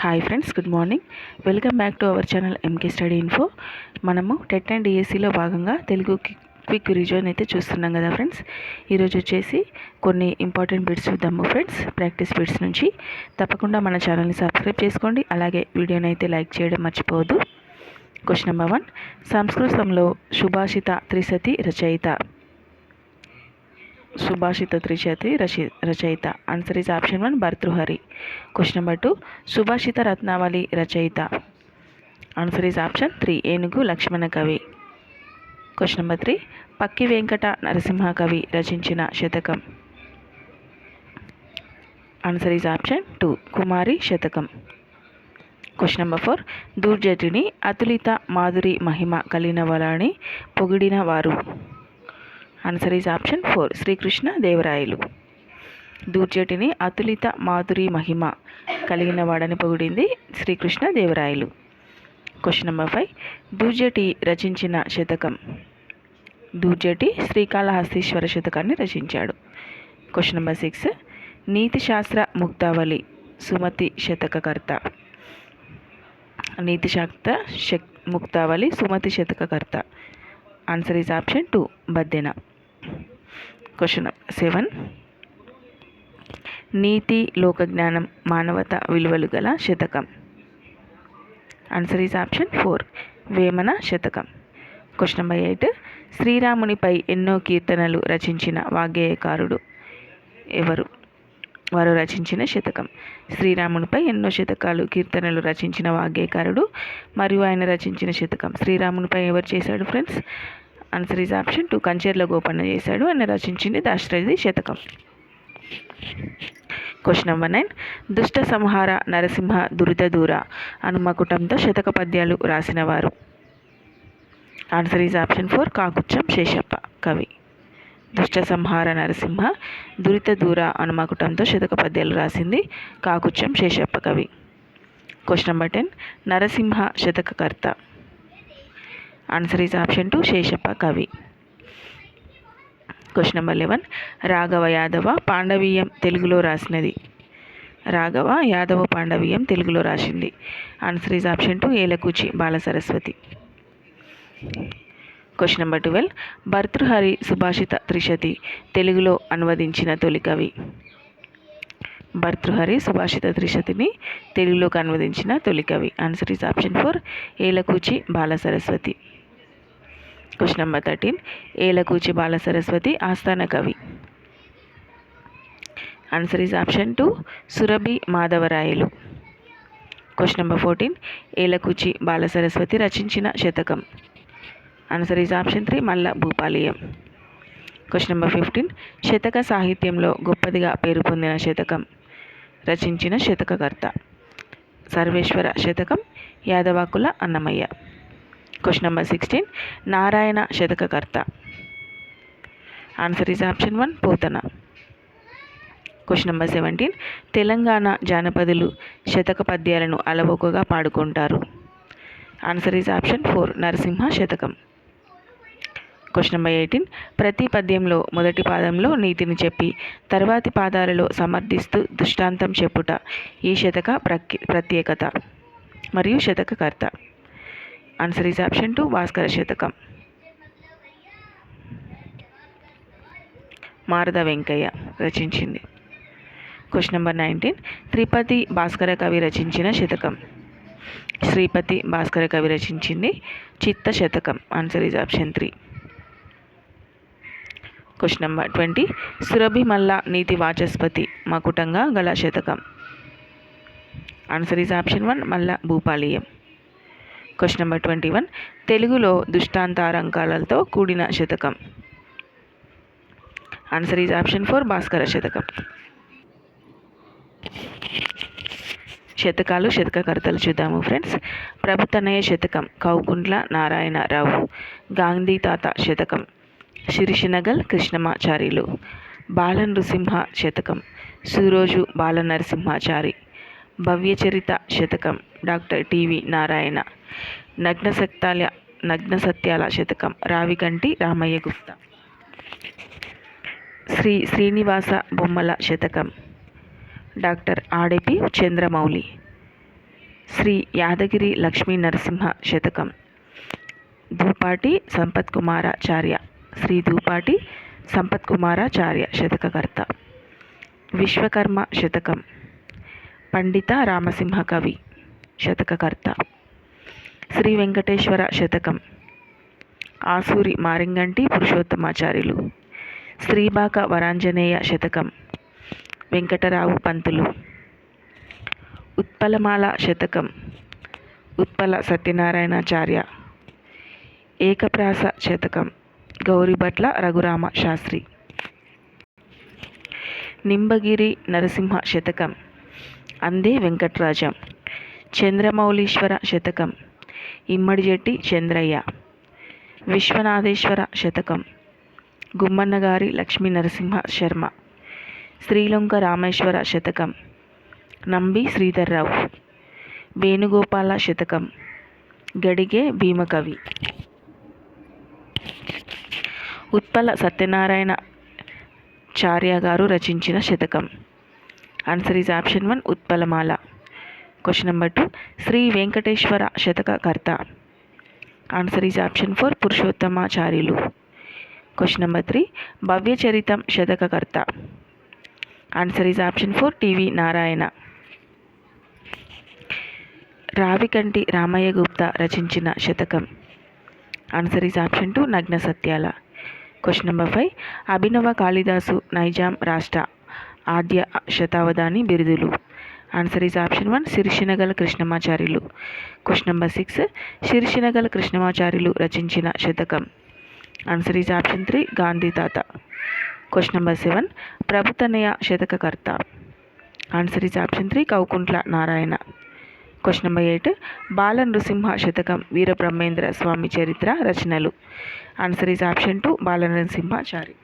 Hi friends, good morning. Welcome back to our channel MK study info. మనము TET and డిఎస్సిలో భాగంగా Telugu quick revision అయితే చూస్తున్నాం కదా ఫ్రెండ్స్. ఈరోజు వచ్చేసి కొన్ని ఇంపార్టెంట్ బిట్స్ చూద్దాము ఫ్రెండ్స్, ప్రాక్టీస్ బిట్స్ నుంచి. తప్పకుండా మన ఛానల్ని సబ్స్క్రైబ్ చేసుకోండి, అలాగే వీడియోని అయితే లైక్ చేయడం మర్చిపోవద్దు. క్వశ్చన్ నెంబర్ 1, సంస్కృతంలో సుభాషిత త్రిశతి రచయిత. రచయిత answer is option 1 Bhartrihari. Question number 2, Subhashita Ratnavali రచయిత. Answer is option 3 Enugu Lakshmana Kavi. Question number 3, Pakki Venkata Narasimha Kavi రచించిన శతకం. ఆన్సర్ ఈజ్ ఆప్షన్ 2 కుమారి శతకం. క్వశ్చన్ నెంబర్ 4, దూర్జటిని అతులిత మాధురి మహిమ కలిగిన వారని పొగిడిన వారు. Answer is option 4 Srikrishna Devarayalu. దూర్జటిని అతులిత మాధురి మహిమ కలిగిన వాడని పొగిడింది శ్రీకృష్ణ దేవరాయలు. క్వశ్చన్ నెంబర్ 5, దూర్జటి రచించిన శతకం. దూర్జటి శ్రీకాళహస్తీశ్వర శతకాన్ని రచించాడు. క్వశ్చన్ నెంబర్ 6, నీతిశాస్త్ర ముక్తావళి సుమతి శతకకర్త. నీతిశాస్త్ర ముక్తావళి సుమతి శతకకర్త. Answer is option 2 Baddena. Question 7, నీతి లోకజ్ఞానం మానవత విలువలు గల శతకం. ఆన్సర్ ఈజ్ ఆప్షన్ 4 వేమన శతకం. క్వశ్చన్ నెంబర్ 8, శ్రీరామునిపై ఎన్నో కీర్తనలు రచించిన వాగ్గేయకారుడు ఎవరు? వారు రచించిన శతకం. శ్రీరామునిపై ఎన్నో శతకాలు కీర్తనలు రచించిన వాగ్గేయకారుడు మరియు ఆయన రచించిన శతకం. శ్రీరామునిపై ఎవరు చేశాడు friends? Answer is option 2 Kancharla Gopanna చేశాడు. ఆయన రచించింది దాశరథి శతకం. క్వశ్చన్ నెంబర్ 9, దుష్ట సంహార నరసింహ దురిత దూర అనుమకుటంతో శతక పద్యాలు రాసినవారు. Answer is option 4 Kakuthsam Seshappa Kavi. దుష్ట సంహార నరసింహ దురిత దూర అనుమకుటంతో శతక పద్యాలు రాసింది కాకుచ్చం శేషప్ప కవి. క్వశ్చన్ నెంబర్ 10, నరసింహ శతకకర్త. Answer is option 2 Seshappa Kavi. Question number 11, Raghava Yadava Pandaviyam తెలుగులో రాసినది. రాఘవ యాదవ పాండవీయం తెలుగులో రాసింది. Answer is option 2 Elakuchi Balasaraswati. Question number 12, Bhartrihari Subhashita Trishati తెలుగులో అనువదించిన తొలి కవి. భర్తృహరి సుభాషిత త్రిశతిని తెలుగులోకి అనువదించిన తొలి కవి. Answer is option 4 Elakuchi Balasaraswati. Question number 13, Elakuchi Balasaraswati ఆస్థాన కవి. Answer is option 2 Surabhi Madhavarayalu. Question number 14, Elakuchi Balasaraswati రచించిన శతకం. ఆన్సర్ ఈజ్ ఆప్షన్ 3 మల్ల భూపాలీయం. క్వశ్చన్ నెంబర్ 15, శతక సాహిత్యంలో గొప్పదిగా పేరు పొందిన శతకం రచించిన శతకకర్త. సర్వేశ్వర శతకం యాదవాకుల అన్నమయ్య. క్వశ్చన్ నెంబర్ 16, నారాయణ శతకకర్త. Answer is option 1 Pothana. Question number 17, Telangana జానపదులు శతక పద్యాలను అలవోకగా పాడుకుంటారు. ఆన్సర్ ఈజ్ ఆప్షన్ 4 నరసింహ శతకం. క్వశ్చన్ నెంబర్ 18, ప్రతి పద్యంలో మొదటి పాదంలో నీతిని చెప్పి తర్వాతి పాదాలలో సమర్థిస్తూ దృష్టాంతం చెప్పుట ఈ శతక ప్రత్యేకత మరియు శతకకర్త. ఆన్సర్ ఈజ్ ఆప్షన్ 2 భాస్కర శతకం. మారద వెంకయ్య రచించింది. క్వశ్చన్ నెంబర్ 19, త్రిపతి భాస్కర కవి రచించిన శతకం. శ్రీపతి భాస్కర కవి రచించింది చిత్త శతకం. Answer is option 3. Question number 20, Surabhi మల్ల నీతి వాచస్పతి మకుటంగా గల శతకం. ఆన్సర్ ఈజ్ ఆప్షన్ 1 మల్ల భూపాలీయం. క్వశ్చన్ నెంబర్ 21, తెలుగులో దృష్టాంతాలంకారాలతో కూడిన శతకం. ఆన్సర్ ఈజ్ ఆప్షన్ 4 భాస్కర శతకం. శతకాలు శతకకర్తలు చూద్దాము ఫ్రెండ్స్. ప్రభుతనయ శతకం కౌకుంట్ల నారాయణరావు. గాంధీ తాత శతకం శిరిషనగల్ కృష్ణమాచార్యులు. బాల నృసింహ శతకం సూరోజు బాలనరసింహాచారి. భవ్యచరిత శతకం డాక్టర్ టివి నారాయణ. నగ్న సత్యాల శతకం రావికంటి రామయ్య గుప్తా. శ్రీనివాస బొమ్మల శతకం డాక్టర్ ఆడెపి చంద్రమౌళి. శ్రీ యాదగిరి లక్ష్మీ నరసింహ శతకం. దూపాటి సంపత్కుమారాచార్య, శ్రీ దూపాటి సంపత్కుమారాచార్య శతకకర్త. విశ్వకర్మ శతకం, పండిత రామసింహ కవి శతకకర్త. శ్రీ వెంకటేశ్వర శతకం, ఆసూరి మారింగంటి పురుషోత్తమాచార్యులు. శ్రీబాక వరాంజనేయ శతకం, వెంకటరావు పంతులు. ఉత్పలమాల శతకం, ఉత్పల సత్యనారాయణాచార్య. ఏకప్రాస శతకం, గౌరిభట్ల రఘురామ శాస్త్రి. నింబగిరి నరసింహ శతకం, అందే వెంకట్రాజం. చంద్రమౌళీశ్వర శతకం, ఇమ్మడిజెట్టి చంద్రయ్య. విశ్వనాథేశ్వర శతకం, గుమ్మన్నగారి లక్ష్మీ నరసింహ శర్మ. శ్రీలంక రామేశ్వర శతకం, నంబి శ్రీధర్రావు. వేణుగోపాల శతకం, గడిగే భీమకవి. ఉత్పల సత్యనారాయణ చార్య గారు రచించిన శతకం. Answer is option 1 Utpalamala. Question number 2 Sri Venkateswara శతకకర్త. Answer is option 4 Purushottamacharyulu. Question number 3 Bhavyacharitam శతకకర్త. Answer is option 4 T V Narayana. Ravikanti Ramayya Gupta రచించిన శతకం. ఆన్సర్ ఈజ్ ఆప్షన్ 2 నగ్న సత్యాల. క్వశ్చన్ నెంబర్ 5 అభినవ కాళిదాసు నైజాం రాష్ట్ర ఆద్య శతావధాని బిరుదులు. Answer is option 1 Sirisinagala Krishnamacharyulu. Question number 6 Sirisinagala Krishnamacharyulu రచించిన శతకం. ఆన్సర్ ఈజ్ ఆప్షన్ 3 గాంధీ తాత. క్వశ్చన్ నెంబర్ 7 ప్రభుతనయ శతకకర్త. Answer is option 3 Kaukuntla Narayana. Question number 8 Bala Nrusimha శతకం వీరబ్రహ్మేంద్ర స్వామి చరిత్ర రచనలు. Answer is option 2 Bala Narasimhachari.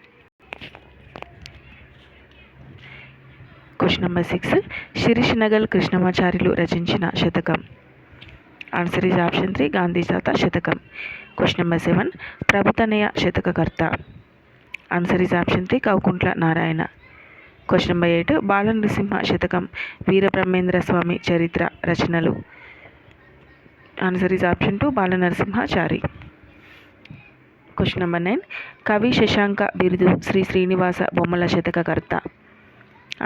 Question number 6 Sirisinagal Krishnamacharyulu రచించిన శతకం. ఆన్సర్ ఈజ్ ఆప్షన్ 3 గాంధీ తాత శతకం. క్వశ్చన్ నెంబర్ 7 ప్రభుతనయ శతకకర్త. Answer is option 3 Kaukuntla Narayana. Question number 8 Bala Nrusimha శతకం వీరబ్రహ్మేంద్ర స్వామి చరిత్ర రచనలు. Answer is option 2 Bala Narasimhachari. Question number 9 Kavi Shashanka బిరుదు శ్రీ శ్రీనివాస బొమ్మల శతకకర్త.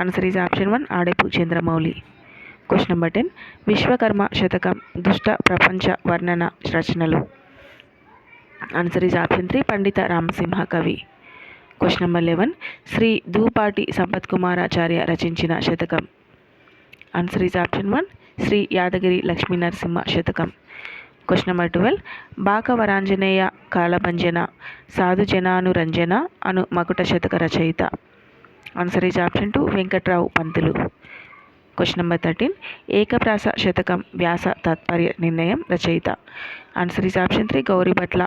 Answer is option 1 Adepu Chandramouli. Question number 10 Vishwakarma శతకం దుష్ట ప్రపంచ వర్ణన రచనలు. Answer is option 3 Pandita Ramasimha Kavi. Question number 11 Sri Dupati Sampathkumaracharya రచించిన శతకం. Answer is option 1 Sri Yadagiri Lakshmi Narasimha శతకం. క్వశ్చన్ నెంబర్ 12 బాక వరాంజనేయ కాళభంజన సాధుజనానురంజన అను మకుట శతక రచయిత. Answer is option 2 Venkatrao Pantulu. Question number 13 ఏకప్రాస శతకం వ్యాస తాత్పర్య నిర్ణయం రచయిత. Answer is option 3 Gowribhatla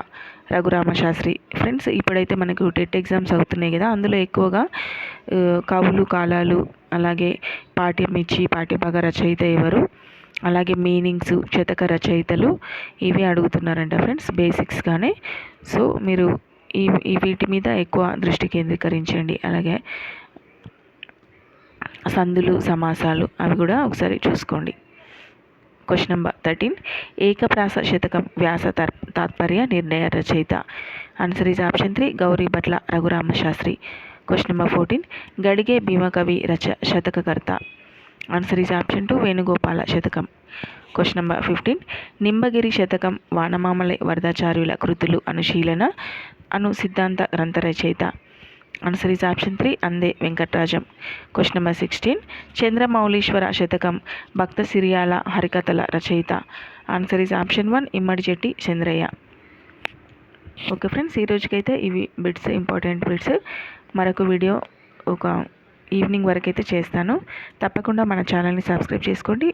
Raghurama Sastri. Friends, ఇప్పుడైతే మనకు టెట్ ఎగ్జామ్స్ అవుతున్నాయి కదా, అందులో ఎక్కువగా కవులు కాలాలు, అలాగే పాఠ్యం ఇచ్చి పాఠ్యభాగ రచయిత ఎవరు, అలాగే మీనింగ్స్ శతక రచయితలు ఇవి అడుగుతున్నారంట ఫ్రెండ్స్, బేసిక్స్గానే. సో మీరు ఈ వీటి మీద ఎక్కువ దృష్టి కేంద్రీకరించండి. అలాగే సందులు సమాసాలు అవి కూడా ఒకసారి చూసుకోండి. క్వశ్చన్ నెంబర్ 13 ఏకప్రాస శతకం వ్యాస తాత్పర్య నిర్ణయ రచయిత. Answer is option 3 Gowribhatla Raghurama Sastri. Question number 14 Gadige Bhimakavi శతకకర్త. ఆన్సర్ ఈజ్ ఆప్షన్ 2 వేణుగోపాల శతకం. క్వశ్చన్ నెంబర్ 15 నింబగిరి శతకం వానమామలై వరదాచార్యుల కృతులు అనుశీలన అను సిద్ధాంత గ్రంథ రచయిత. ఆన్సర్ ఈజ్ ఆప్షన్ 3 అందే వెంకట్రాజం. క్వశ్చన్ నెంబర్ 16 చంద్రమౌళీశ్వర శతకం భక్త సిరియాల హరికథల రచయిత. Answer is option 1 Immadijetti Chandrayya. Okay friends, ఈ రోజుకైతే ఇవి బిట్స్, ఇంపార్టెంట్ బిట్స్. మరొక వీడియో ఒక ఈవినింగ్ వరకు అయితే చేస్తాను. తప్పకుండా మన ఛానల్ని సబ్స్క్రైబ్ చేసుకోండి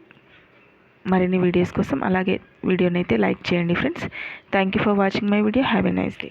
మరిన్ని వీడియోస్ కోసం. అలాగే వీడియోని అయితే లైక్ చేయండి friends. Thank you for watching my video. Have a nice day.